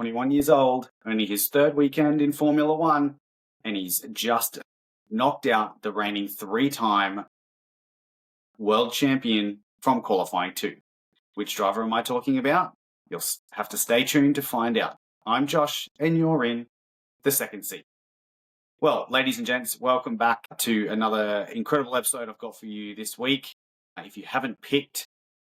21 years old, only his third weekend in Formula One, and he's just knocked out the reigning 3-time world champion from qualifying 2. Which driver am I talking about? You'll have to stay tuned to find out. I'm Josh, and you're in the second seat. Well, ladies and gents, welcome back to another incredible episode I've got for you this week. If you haven't picked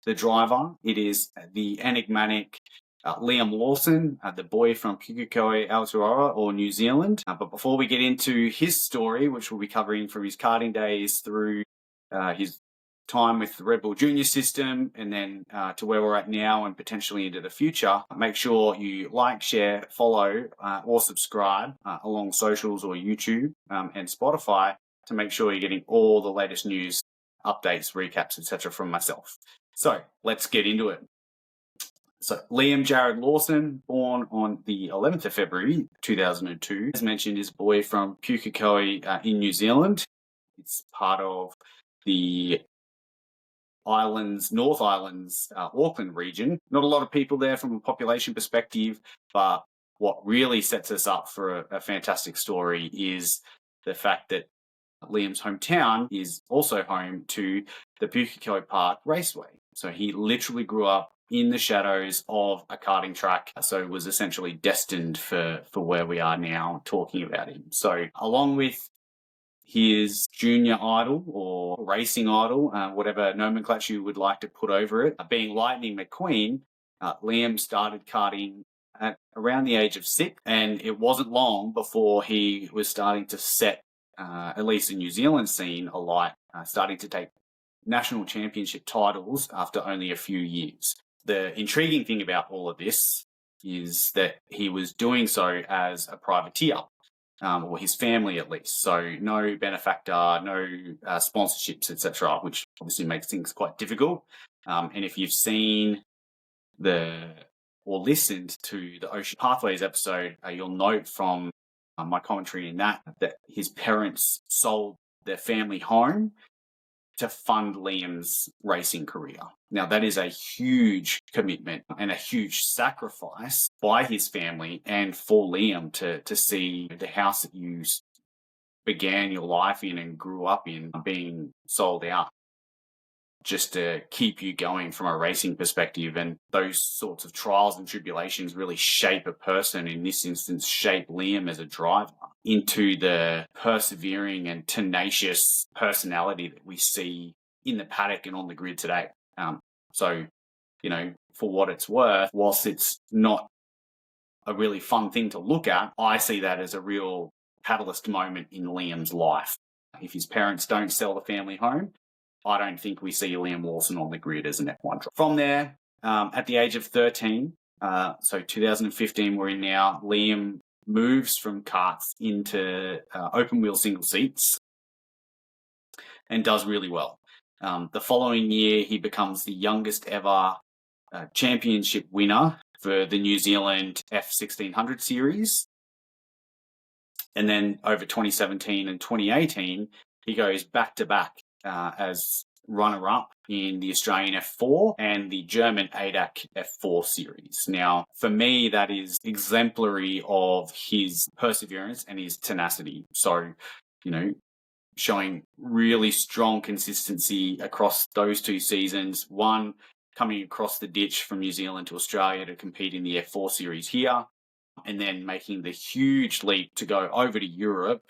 the driver, it is the enigmatic Liam Lawson, the boy from Pukekohe, Aotearoa, or New Zealand. But before we get into his story, which we'll be covering from his karting days through his time with the Red Bull Junior system and then to where we're at now and potentially into the future, make sure you like, share, follow or subscribe along socials or YouTube and Spotify to make sure you're getting all the latest news, updates, recaps, etc. from myself. So let's get into it. So Liam Jared Lawson, born on the 11th of February 2002, as mentioned, is a boy from Pukekohe in New Zealand. It's part of the North Islands, Auckland region. Not a lot of people there from a population perspective, but what really sets us up for a fantastic story is the fact that Liam's hometown is also home to the Pukekohe Park Raceway. So he literally grew up in the shadows of a karting track, so was essentially destined for where we are now talking about him. So along with his junior idol or racing idol, whatever nomenclature you would like to put over it, being Lightning McQueen, Liam started karting at around the age of 6, and it wasn't long before he was starting to set, at least the New Zealand scene, alight, starting to take national championship titles after only a few years. The intriguing thing about all of this is that he was doing so as a privateer, or his family at least. So no benefactor, no sponsorships, etc., which obviously makes things quite difficult. And if you've seen or listened to the Ocean Pathways episode, you'll note from my commentary in that his parents sold their family home to fund Liam's racing career. Now, that is a huge commitment and a huge sacrifice by his family and for Liam to see the house that you began your life in and grew up in being sold out just to keep you going from a racing perspective. And those sorts of trials and tribulations really shape a person, in this instance, shape Liam as a driver into the persevering and tenacious personality that we see in the paddock and on the grid today. So, for what it's worth, whilst it's not a really fun thing to look at, I see that as a real catalyst moment in Liam's life. If his parents don't sell the family home, I don't think we see Liam Lawson on the grid as an F1 driver. From there, at the age of 13, so 2015 we're in now, Liam moves from karts into open wheel single seats and does really well. The following year, he becomes the youngest ever championship winner for the New Zealand F1600 series. And then over 2017 and 2018, he goes back-to-back as runner-up in the Australian F4 and the German ADAC F4 series. Now, for me, that is exemplary of his perseverance and his tenacity. So, showing really strong consistency across those 2 seasons. One, coming across the ditch from New Zealand to Australia to compete in the F4 series here, and then making the huge leap to go over to Europe,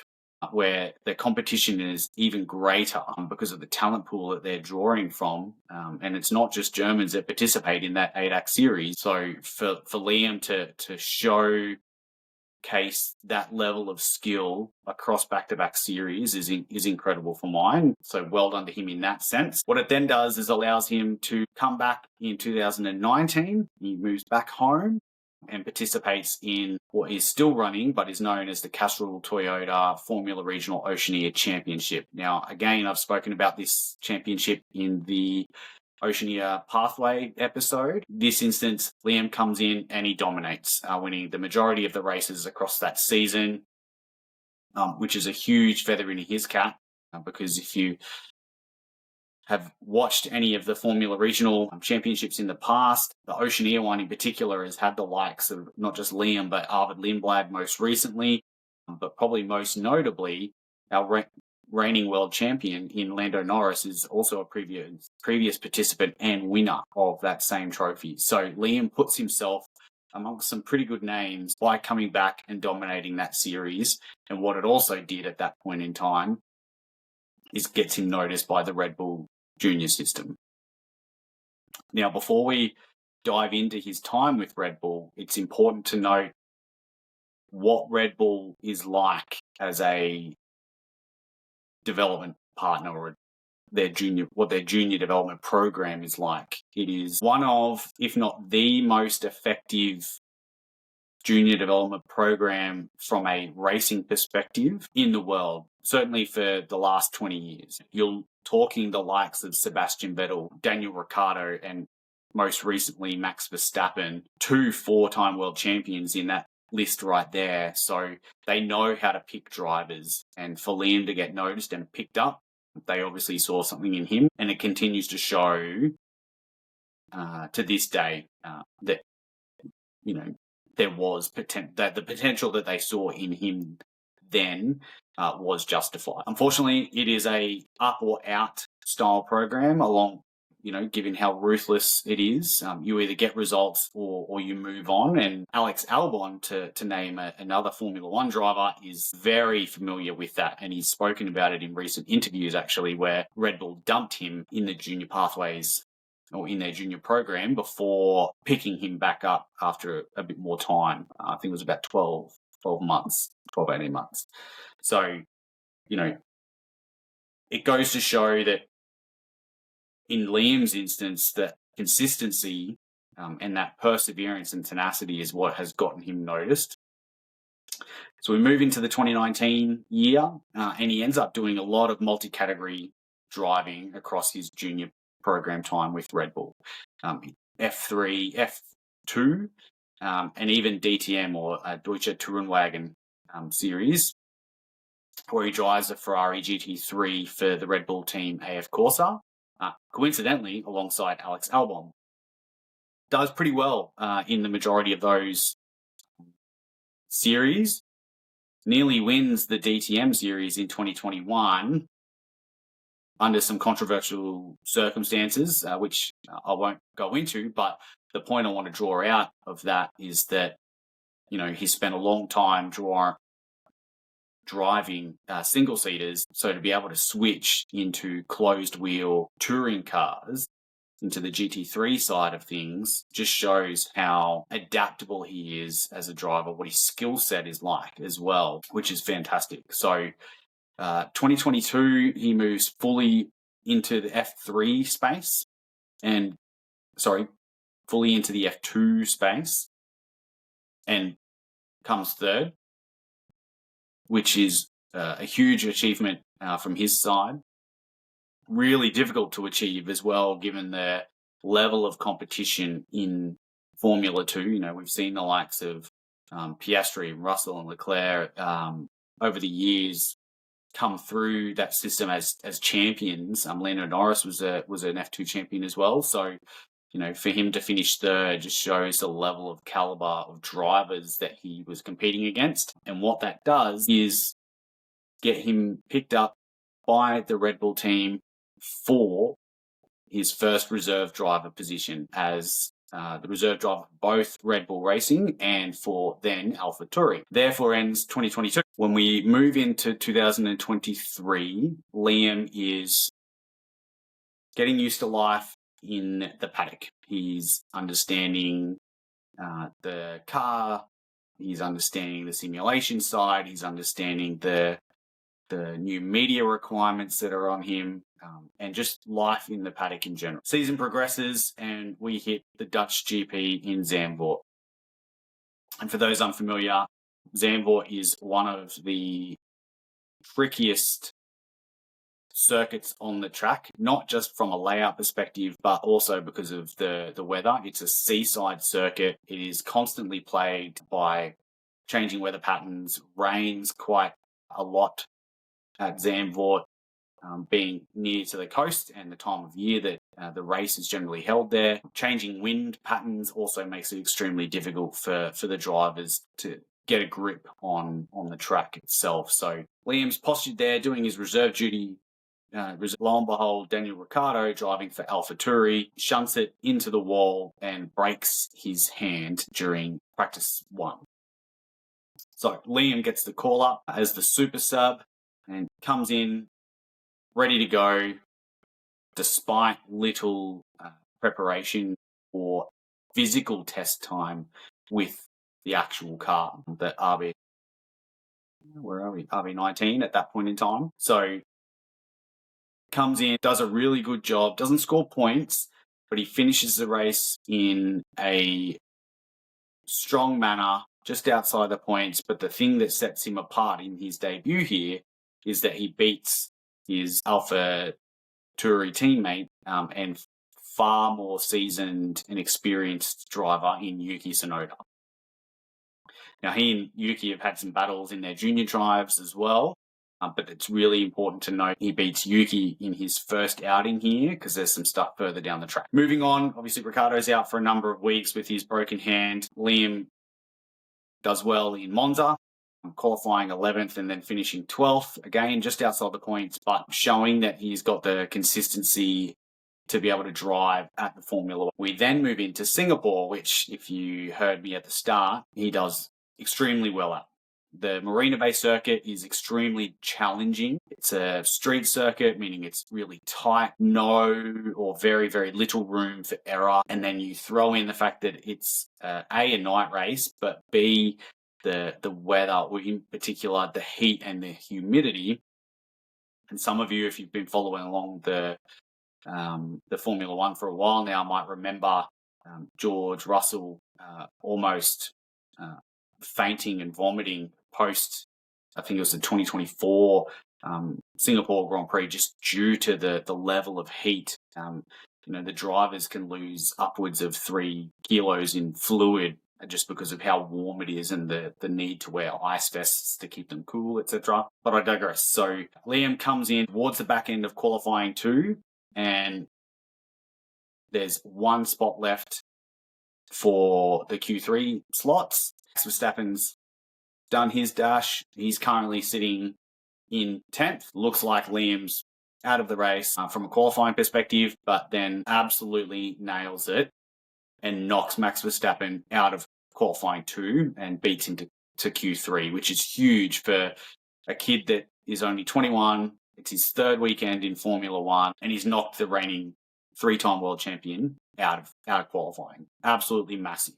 where the competition is even greater because of the talent pool that they're drawing from. And it's not just Germans that participate in that ADAC series. So for Liam to showcase that level of skill across back-to-back series is incredible for mine. So well done to him in that sense. What it then does is allows him to come back in 2019. He moves back home and participates in what is still running, but is known as the Castrol Toyota Formula Regional Oceania Championship. Now, again, I've spoken about this championship in the Oceania Pathway episode. This instance, Liam comes in and he dominates, winning the majority of the races across that season, which is a huge feather in his cap, because if you have watched any of the Formula Regional Championships in the past, the Oceania one in particular has had the likes of not just Liam, but Arvid Lindblad most recently, but probably most notably, our reigning world champion in Lando Norris is also a previous participant and winner of that same trophy. So Liam puts himself amongst some pretty good names by coming back and dominating that series. And what it also did at that point in time is gets him noticed by the Red Bull Junior system. Now, before we dive into his time with Red Bull, it's important to note what Red Bull is like as a development partner, or what their junior development program is like. It is one of, if not the most effective junior development program from a racing perspective in the world, certainly for the last 20 years. You're talking the likes of Sebastian Vettel, Daniel Ricciardo, and most recently Max Verstappen, 2 four-time world champions in that list right there. So they know how to pick drivers, and for Liam to get noticed and picked up, they obviously saw something in him, and it continues to show to this day that, you know, there was that the potential that they saw in him then was justified. Unfortunately, it is a up or out style program, along, you know, given how ruthless it is. You either get results or you move on. And Alex Albon, to name another Formula One driver, is very familiar with that. And he's spoken about it in recent interviews, actually, where Red Bull dumped him in the junior pathways or in their junior program before picking him back up after a bit more time. I think it was about 12 months, 18 months. So, you know, it goes to show that in Liam's instance, that consistency and that perseverance and tenacity is what has gotten him noticed. So we move into the 2019 year, and he ends up doing a lot of multi-category driving across his junior program time with Red Bull. F3, F2, and even DTM, or Deutsche Tourenwagen series, where he drives a Ferrari GT3 for the Red Bull team AF Corsa, coincidentally alongside Alex Albon. Does pretty well in the majority of those series. Nearly wins the DTM series in 2021 under some controversial circumstances, which I won't go into, but the point I want to draw out of that is that, you know, he spent a long time driving single-seaters, so to be able to switch into closed-wheel touring cars, into the GT3 side of things, just shows how adaptable he is as a driver, what his skill set is like as well, which is fantastic. So 2022, he moves fully into the F3 space, fully into the F2 space, and comes third, which is a huge achievement from his side. Really difficult to achieve as well, given the level of competition in Formula 2. You know, we've seen the likes of Piastri, Russell, and Leclerc over the years come through that system as champions. Lando Norris was an F2 champion as well. So, you know, for him to finish third just shows the level of caliber of drivers that he was competing against. And what that does is get him picked up by the Red Bull team for his first reserve driver position as the reserve driver for both Red Bull Racing and for then AlphaTauri. Therefore ends 2022. When we move into 2023, Liam is getting used to life in the paddock. He's understanding the car, he's understanding the simulation side, he's understanding the new media requirements that are on him, and just life in the paddock in general. Season progresses and we hit the Dutch GP in Zandvoort. And for those unfamiliar, Zandvoort is one of the trickiest circuits on the track, not just from a layout perspective, but also because of the weather. It's a seaside circuit. It is constantly plagued by changing weather patterns, rains quite a lot at Zandvoort. being near to the coast and the time of year that the race is generally held there. Changing wind patterns also makes it extremely difficult for the drivers to get a grip on the track itself. So Liam's postured there doing his reserve duty. Lo and behold, Daniel Ricciardo, driving for AlphaTauri, shunts it into the wall and breaks his hand during practice 1. So Liam gets the call up as the super sub and comes in ready to go, despite little preparation or physical test time with the actual car, the RB19 at that point in time. So comes in, does a really good job, doesn't score points, but he finishes the race in a strong manner, just outside the points. But the thing that sets him apart in his debut here is that he beats his AlphaTauri teammate and far more seasoned and experienced driver in Yuki Tsunoda. Now, he and Yuki have had some battles in their junior drives as well, but it's really important to note he beats Yuki in his first outing here because there's some stuff further down the track. Moving on, obviously Ricciardo's out for a number of weeks with his broken hand. Liam does well in Monza, qualifying 11th and then finishing 12th, again, just outside the points, but showing that he's got the consistency to be able to drive at the Formula 1. We then move into Singapore, which, if you heard me at the start, he does extremely well at. The Marina Bay circuit is extremely challenging. It's a street circuit, meaning it's really tight, no or very, very little room for error. And then you throw in the fact that it's a night race, but B, the weather, or in particular the heat and the humidity. And some of you, if you've been following along the Formula One for a while now, might remember George Russell almost fainting and vomiting post, I think it was the 2024 Singapore Grand Prix, just due to the level of heat. The drivers can lose upwards of 3 kilos in fluid just because of how warm it is and the need to wear ice vests to keep them cool, etc. But I digress. So Liam comes in towards the back end of qualifying 2, and there's one spot left for the Q3 slots. Max Verstappen's done his dash. He's currently sitting in 10th. Looks like Liam's out of the race from a qualifying perspective, but then absolutely nails it and knocks Max Verstappen out of qualifying 2 and beats him to Q3, which is huge for a kid that is only 21. It's his 3rd weekend in Formula 1, and he's knocked the reigning 3-time world champion out of qualifying. Absolutely massive.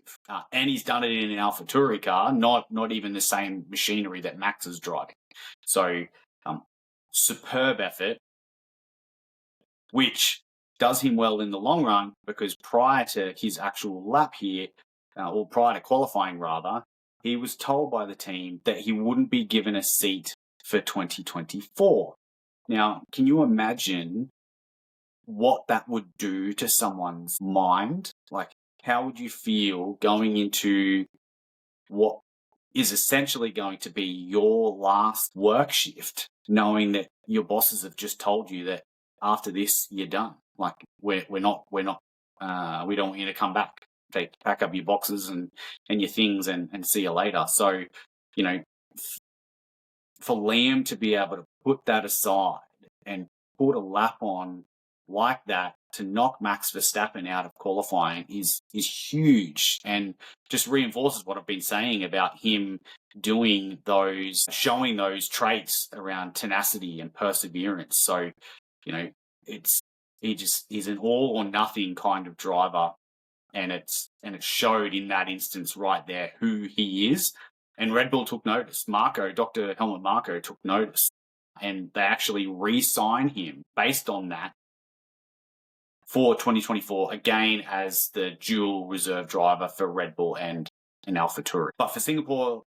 And he's done it in an AlphaTauri car, not even the same machinery that Max is driving. So superb effort, which does him well in the long run, because prior to his actual lap here, or prior to qualifying rather, he was told by the team that he wouldn't be given a seat for 2024. Now, can you imagine what that would do to someone's mind? Like, how would you feel going into what is essentially going to be your last work shift, knowing that your bosses have just told you that after this, you're done? Like, we don't want you to come back. Pack up your boxes and your things and see you later. So, for Liam to be able to put that aside and put a lap on like that to knock Max Verstappen out of qualifying is huge, and just reinforces what I've been saying about him showing those traits around tenacity and perseverance. So, he's an all or nothing kind of driver, and it showed in that instance right there who he is. And Red Bull took notice. Dr. Helmut Marko took notice, and they actually re-signed him based on that for 2024, again as the dual reserve driver for Red Bull and AlphaTauri. But for Singapore,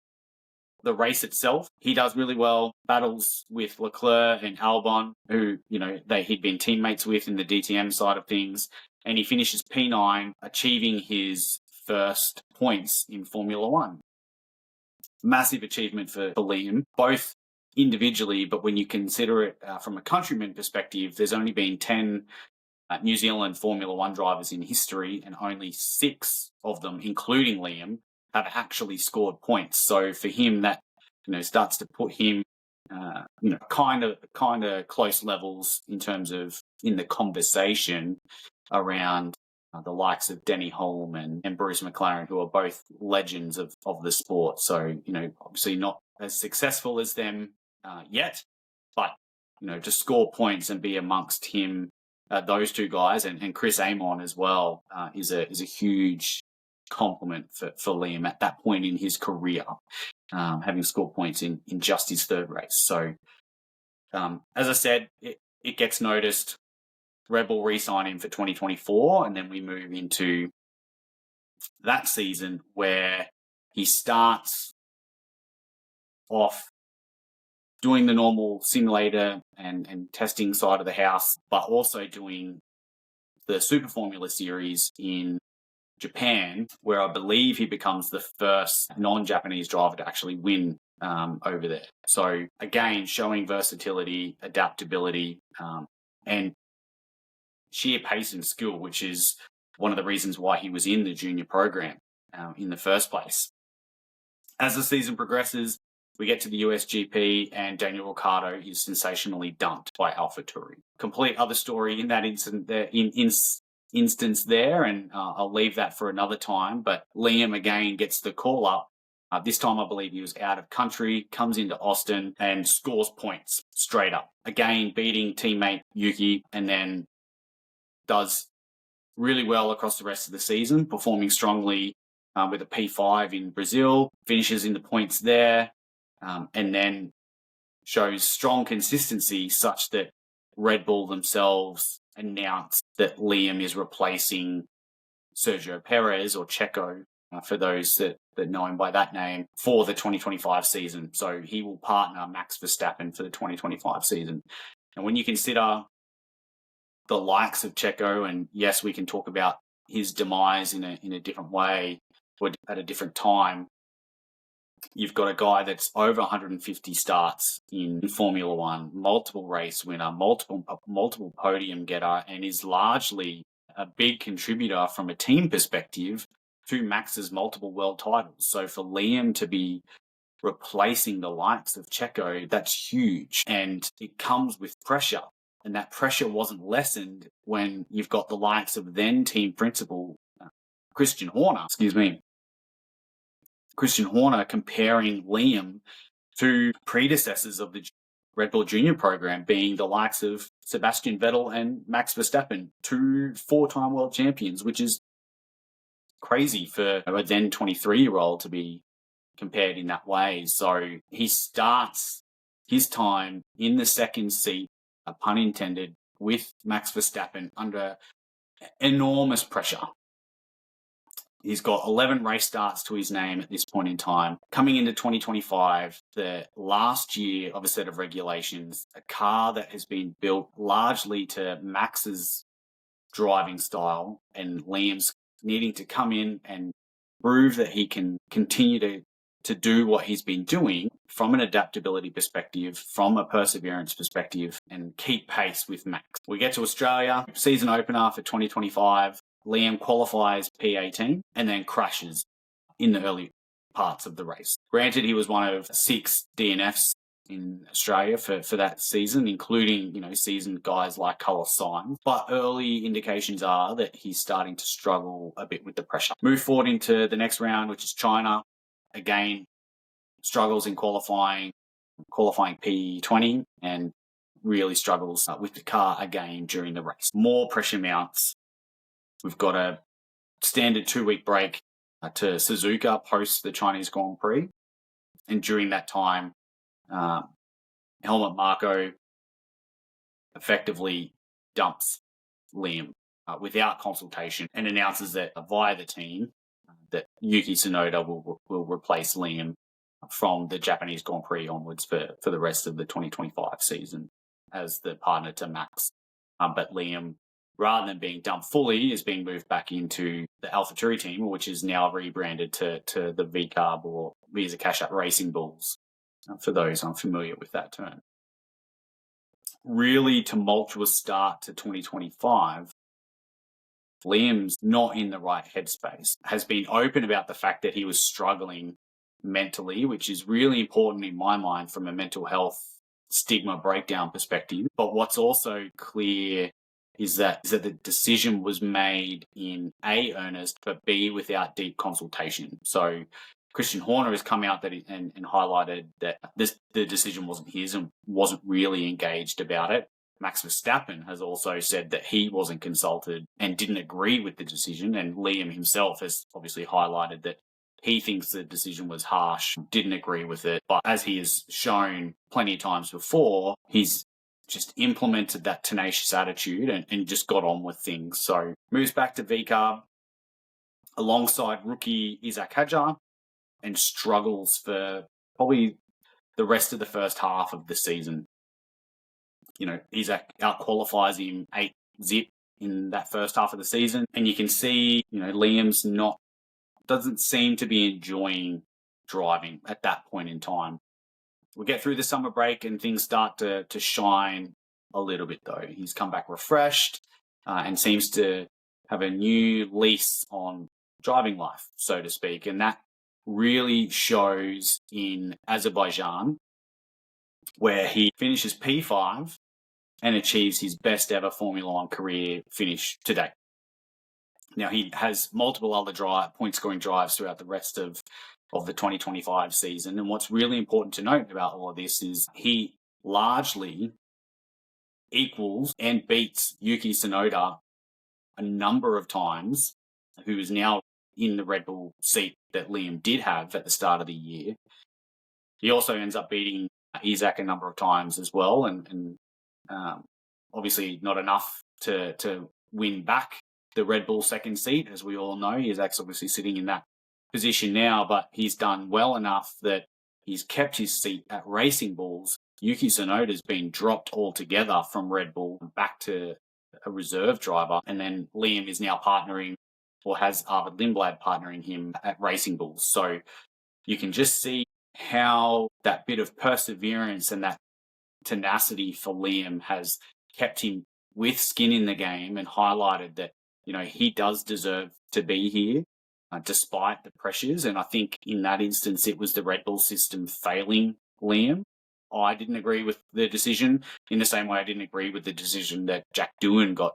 the race itself, he does really well, battles with Leclerc and Albon, who, he'd been teammates with in the DTM side of things, and he finishes P9, achieving his first points in Formula 1. Massive achievement for Liam. Both individually, but when you consider it from a countryman perspective, there's only been 10 New Zealand Formula One drivers in history, and only 6 of them, including Liam, have actually scored points. So for him, that starts to put him kind of close levels in terms of in the conversation around the likes of Denny Hulme and Bruce McLaren, who are both legends of the sport. So obviously not as successful as them yet, but to score points and be amongst him, those two guys, and Chris Amon as well, is a huge compliment for Liam at that point in his career, having scored points in just his third race. So as I said, it gets noticed. Red Bull re-sign him for 2024, and then we move into that season where he starts off doing the normal simulator and testing side of the house, but also doing the Super Formula Series in Japan, where I believe he becomes the first non-Japanese driver to actually win over there. So again, showing versatility, adaptability, and sheer pace and skill, which is one of the reasons why he was in the junior program in the first place. As the season progresses, we get to the USGP, and Daniel Ricciardo is sensationally dumped by AlphaTauri. Complete other story in that instance there, and I'll leave that for another time. But Liam again gets the call up. This time I believe he was out of country, comes into Austin and scores points straight up. Again, beating teammate Yuki, and then does really well across the rest of the season, performing strongly with a P5 in Brazil, finishes in the points there, and then shows strong consistency such that Red Bull themselves announced that Liam is replacing Sergio Perez, or Checo, for those that know him by that name, for the 2025 season. So he will partner Max Verstappen for the 2025 season. And when you consider the likes of Checo, and yes, we can talk about his demise in a different way or at a different time, you've got a guy that's over 150 starts in Formula One, multiple race winner, multiple podium getter, and is largely a big contributor from a team perspective to Max's multiple world titles. So for Liam to be replacing the likes of Checo, that's huge, and it comes with pressure. And that pressure wasn't lessened when you've got the likes of then team principal Christian Horner comparing Liam to predecessors of the Red Bull Junior program, being the likes of Sebastian Vettel and Max Verstappen, 2 4-time world champions, which is crazy for a then 23-year-old to be compared in that way. So he starts his time in the second seat, pun intended, with Max Verstappen under enormous pressure. He's got 11 race starts to his name at this point in time. Coming into 2025, the last year of a set of regulations, a car that has been built largely to Max's driving style, and Liam's needing to come in and prove that he can continue to do what he's been doing from an adaptability perspective, from a perseverance perspective, and keep pace with Max. We get to Australia, season opener for 2025. Liam qualifies P18 and then crashes in the early parts of the race. Granted, he was one of 6 DNFs in Australia for that season, including, seasoned guys like Carlos Sainz. But early indications are that he's starting to struggle a bit with the pressure. Move forward into the next round, which is China. Again, struggles in qualifying P20, and really struggles with the car again during the race. More pressure mounts. We've got a standard 2-week break to Suzuka post the Chinese Grand Prix. And during that time, Helmut Marko effectively dumps Liam without consultation and announces that via the team that Yuki Tsunoda will replace Liam from the Japanese Grand Prix onwards for the rest of the 2025 season as the partner to Max. But Liam, rather than being dumped fully, is being moved back into the AlphaTauri team, which is now rebranded to the VCARB or Visa Cash App Racing Bulls. for those unfamiliar with that term. Really tumultuous start to 2025. Liam's not in the right headspace, has been open about the fact that he was struggling mentally, which is really important in my mind from a mental health stigma breakdown perspective. But what's also clear is that the decision was made in A, earnest, but B, without deep consultation. So Christian Horner has come out and highlighted that the decision wasn't his and wasn't really engaged about it. Max Verstappen has also said that he wasn't consulted and didn't agree with the decision. And Liam himself has obviously highlighted that he thinks the decision was harsh, didn't agree with it. But as he has shown plenty of times before, he's just implemented that tenacious attitude and just got on with things. So moves back to VCARB alongside rookie Isaac Hadjar and struggles for probably the rest of the first half of the season. Isaac out-qualifies him 8-zip in that first half of the season. And you can see, Liam's doesn't seem to be enjoying driving at that point in time. We get through the summer break and things start to shine a little bit, though. He's come back refreshed and seems to have a new lease on driving life, so to speak. And that really shows in Azerbaijan, where he finishes P5 and achieves his best ever Formula One career finish to date. Now, he has multiple other point-scoring drives throughout the rest of the 2025 season. And what's really important to note about all of this is he largely equals and beats Yuki Tsunoda a number of times, who is now in the Red Bull seat that Liam did have at the start of the year. He also ends up beating Isaac a number of times as well, and obviously not enough to win back the Red Bull second seat. As we all know, Isaac's obviously sitting in that position now, but he's done well enough that he's kept his seat at Racing Bulls. Yuki Tsunoda's been dropped altogether from Red Bull back to a reserve driver, and then Liam is now partnering, or has Arvid Lindblad partnering him at Racing Bulls. So you can just see how that bit of perseverance and that tenacity for Liam has kept him with skin in the game and highlighted that, he does deserve to be here despite the pressures. And I think in that instance, it was the Red Bull system failing Liam. I didn't agree with the decision in the same way I didn't agree with the decision that Jack Doohan got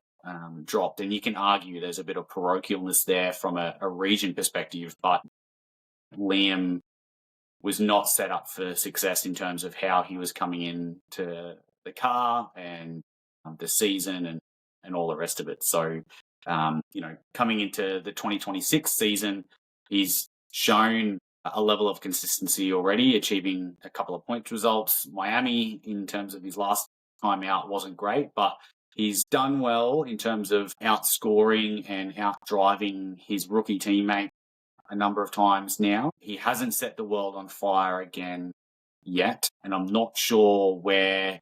dropped. And you can argue there's a bit of parochialness there from a region perspective, but Liam was not set up for success in terms of how he was coming into the car and the season and all the rest of it. So, coming into the 2026 season, he's shown a level of consistency already, achieving a couple of points results. Miami, in terms of his last time out, wasn't great, but he's done well in terms of outscoring and out-driving his rookie teammate a number of times now. He hasn't set the world on fire again yet, and I'm not sure where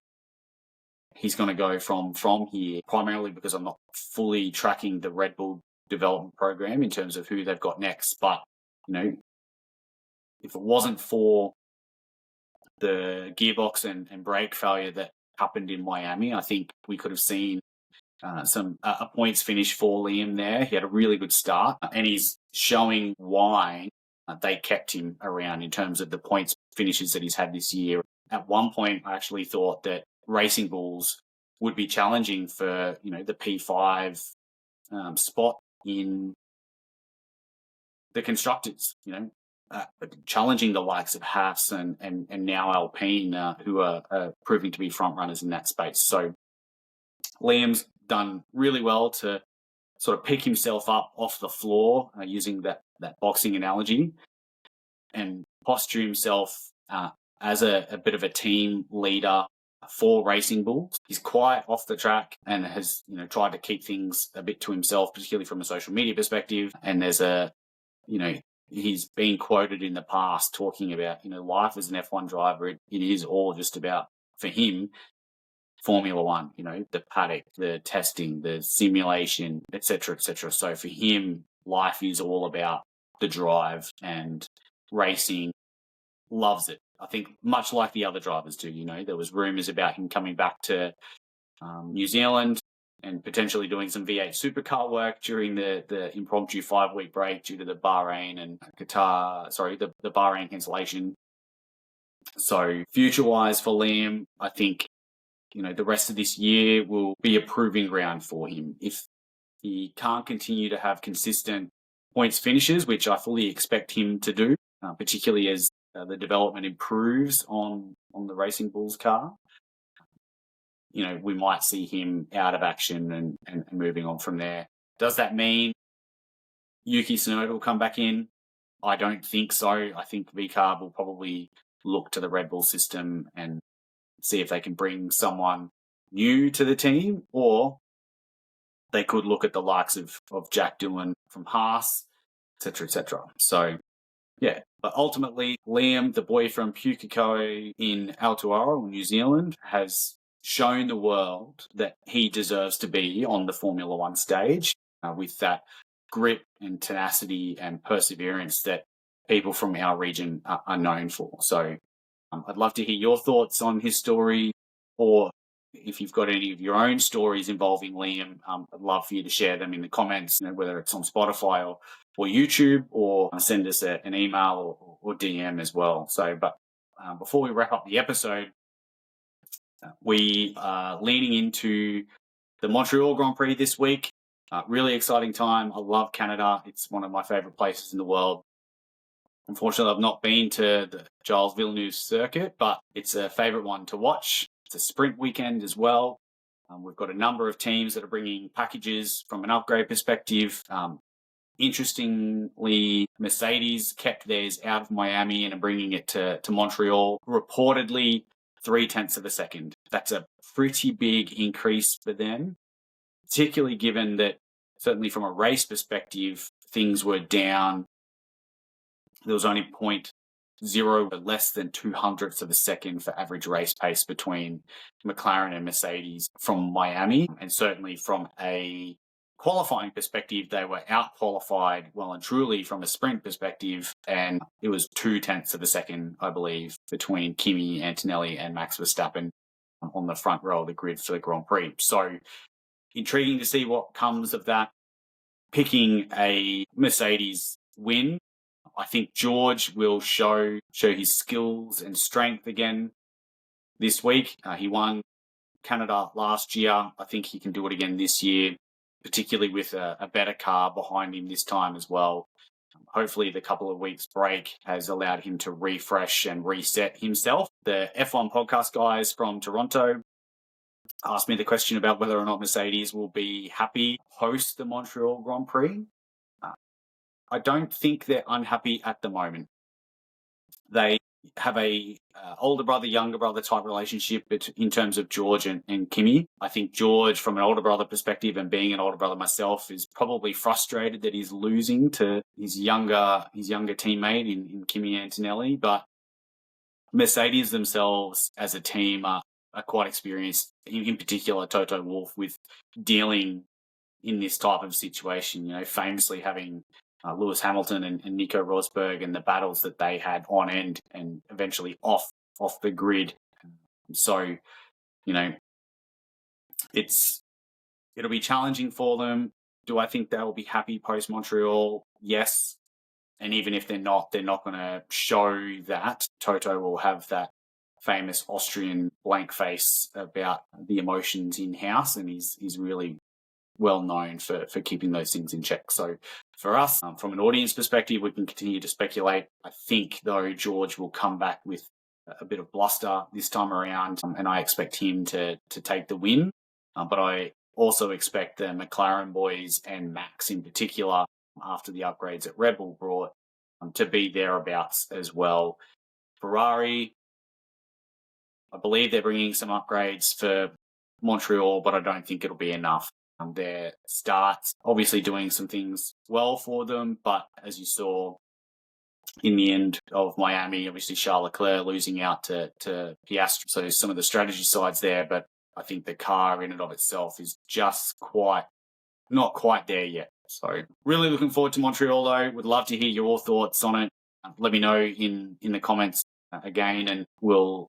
he's going to go from here, primarily because I'm not fully tracking the Red Bull development program in terms of who they've got next. But, if it wasn't for the gearbox and brake failure that happened in Miami, I think we could have seen a points finish for Liam there. He had a really good start, and he's showing why they kept him around in terms of the points finishes that he's had this year. At one point, I actually thought that Racing Bulls would be challenging for, the P5 spot in the constructors, challenging the likes of Haas and now Alpine, who are proving to be front runners in that space. So Liam's done really well to sort of pick himself up off the floor, using that boxing analogy, and posture himself as a bit of a team leader for Racing Bulls. He's quiet off the track and has, tried to keep things a bit to himself, particularly from a social media perspective. And there's he's been quoted in the past talking about, life as an F1 driver, it is all just about, for him, Formula One, the paddock, the testing, the simulation, etc., etc. So for him, life is all about the drive, and racing, loves it. I think much like the other drivers do, there was rumours about him coming back to New Zealand and potentially doing some V8 supercar work during the impromptu 5-week break due to the Bahrain and Qatar, the Bahrain cancellation. So future-wise for Liam, I think, the rest of this year will be a proving ground for him. If he can't continue to have consistent points finishes, which I fully expect him to do, particularly as the development improves on the Racing Bulls car, we might see him out of action and moving on from there. Does that mean Yuki Tsunoda will come back in? I don't think so. I think VCARB will probably look to the Red Bull system and see if they can bring someone new to the team, or they could look at the likes of Jack Doohan from Haas, etc., etc. So, yeah. But ultimately, Liam, the boy from Pukekohe in Aotearoa, New Zealand, has shown the world that he deserves to be on the Formula One stage with that grit and tenacity and perseverance that people from our region are known for. So I'd love to hear your thoughts on his story, or if you've got any of your own stories involving Liam, I'd love for you to share them in the comments, whether it's on Spotify or YouTube, or send us an email or DM as well. So, but before we wrap up the episode, we are leaning into the Montreal Grand Prix this week. Really exciting time. I love Canada. It's one of my favorite places in the world. Unfortunately, I've not been to the Gilles Villeneuve circuit, but it's a favorite one to watch. It's a sprint weekend as well. We've got a number of teams that are bringing packages from an upgrade perspective. Interestingly, Mercedes kept theirs out of Miami and are bringing it to Montreal, reportedly 0.3 of a second. That's a pretty big increase for them, particularly given that certainly from a race perspective, things were down. There was only 0.0, less than 0.02 of a second for average race pace between McLaren and Mercedes from Miami. And certainly from a qualifying perspective, they were out-qualified well and truly from a sprint perspective, and it was 0.2 of a second, I believe, between Kimi Antonelli and Max Verstappen on the front row of the grid for the Grand Prix. So intriguing to see what comes of that. Picking a Mercedes win, I think George will show his skills and strength again this week. He won Canada last year. I think he can do it again this year, particularly with a better car behind him this time as well. Hopefully the couple of weeks break has allowed him to refresh and reset himself. The F1 podcast guys from Toronto asked me the question about whether or not Mercedes will be happy post the Montreal Grand Prix. I don't think they're unhappy at the moment. They have a older brother, younger brother type relationship in terms of George and Kimi. I think George, from an older brother perspective, and being an older brother myself, is probably frustrated that he's losing to his younger teammate in Kimi Antonelli. But Mercedes themselves as a team are quite experienced, in particular Toto Wolff, with dealing in this type of situation, famously having Lewis Hamilton and Nico Rosberg and the battles that they had on end and eventually off the grid. So, it'll be challenging for them. Do I think they'll be happy post Montreal? Yes. And even if they're not going to show that. Toto will have that famous Austrian blank face about the emotions in-house, and he's really well known for keeping those things in check. So for us, from an audience perspective, we can continue to speculate. I think, though, George will come back with a bit of bluster this time around, and I expect him to take the win. But I also expect the McLaren boys and Max in particular, after the upgrades that Red Bull brought, to be thereabouts as well. Ferrari, I believe they're bringing some upgrades for Montreal, but I don't think it'll be enough. Their starts obviously doing some things well for them, but as you saw in the end of Miami, obviously Charles Leclerc losing out to Piastri. So some of the strategy sides there, but I think the car in and of itself is just not quite there yet. So really looking forward to Montreal though. Would love to hear your thoughts on it. Let me know in the comments again, and we'll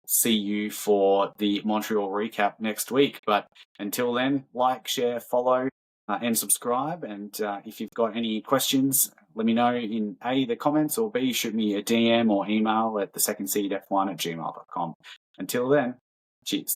see you for the Montreal recap next week. But until then, like, share, follow, and subscribe. And if you've got any questions, let me know in A, the comments, or B, shoot me a DM or email at thesecondseedf1@gmail.com. Until then, cheers.